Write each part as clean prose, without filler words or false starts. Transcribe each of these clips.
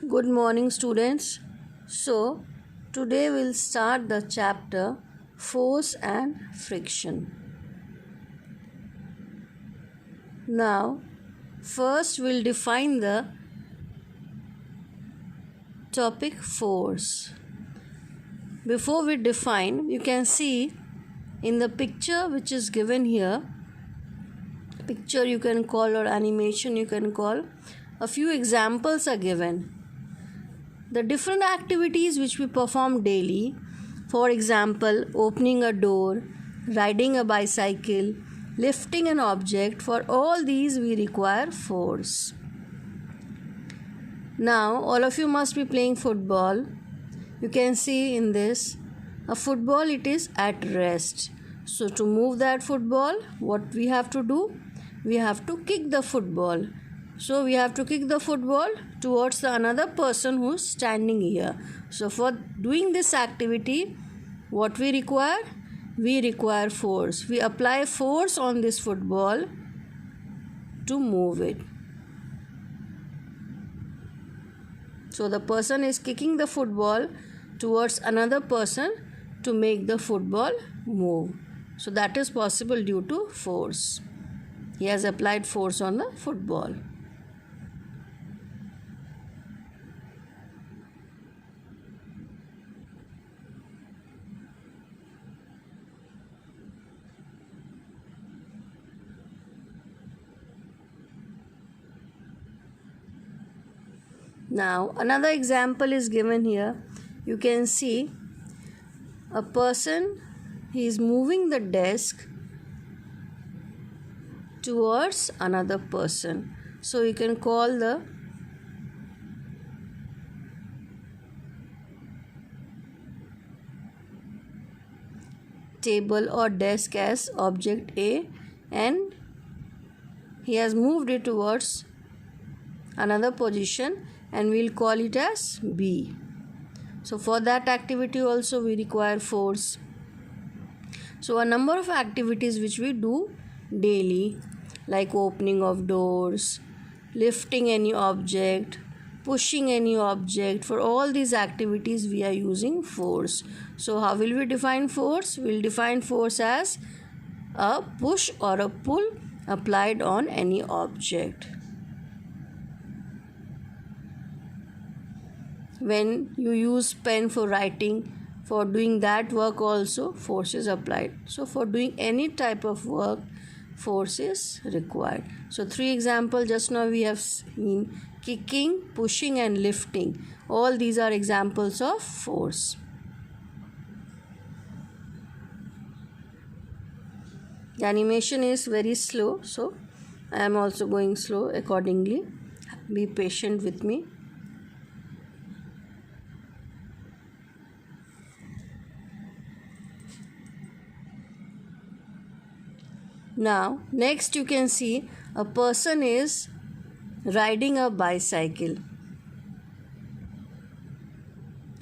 Good morning, students. So, today we'll start the chapter Force and Friction. Now, first we'll define the topic force. Before we define, you can see in the picture which is given here, picture you can call or animation you can call, a few examples are given. The different activities which we perform daily, for example, opening a door, riding a bicycle, lifting an object, for all these we require force. Now, all of you must be playing football. You can see in this, a football, it is at rest. So, to move that football, what we have to do? We have to kick the football. So we have to kick the football towards the another person who is standing here. So for doing this activity, what we require? We require force. We apply force on this football to move it. So the person is kicking the football towards another person to make the football move. So that is possible due to force. He has applied force on the football. Now, another example is given here. You can see a person, he is moving the desk towards another person. So, you can call the table or desk as object A, and he has moved it towards another position, and we'll call it as B. So for that activity also we require force. So a number of activities which we do daily, like opening of doors, lifting any object, pushing any object, for all these activities we are using force. So how will we define force? We'll define force as a push or a pull applied on any object. When you use pen for writing, for doing that work also force is applied. So for doing any type of work, force is required. So 3 examples just now we have seen: kicking, pushing and lifting. All these are examples of force. The animation is very slow, so I am also going slow accordingly. Be patient with me. Now, next you can see a person is riding a bicycle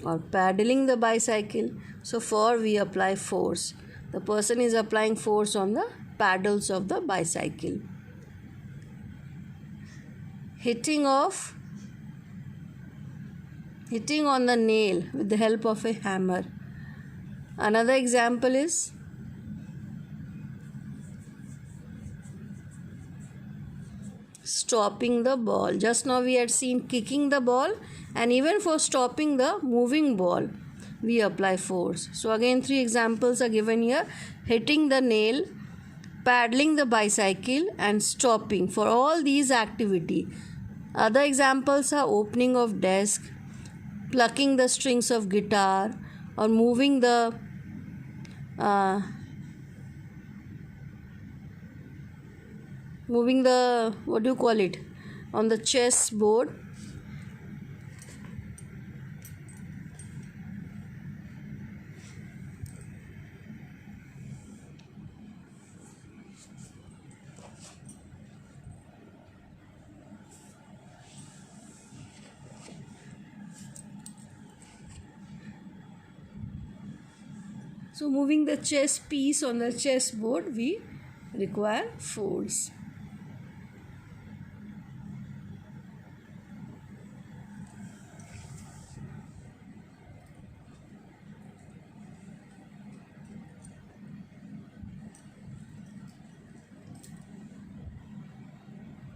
or paddling the bicycle. So, for we apply force. The person is applying force on the paddles of the bicycle. Hitting on the nail with the help of a hammer. Another example is stopping the ball. Just now we had seen kicking the ball, and even for stopping the moving ball we apply force. So again 3 examples are given here: hitting the nail, paddling the bicycle and stopping. For all these activity, other examples are opening of desk, plucking the strings of guitar, or moving the what do you call it, on the chess board. So moving the chess piece on the chess board, we require force.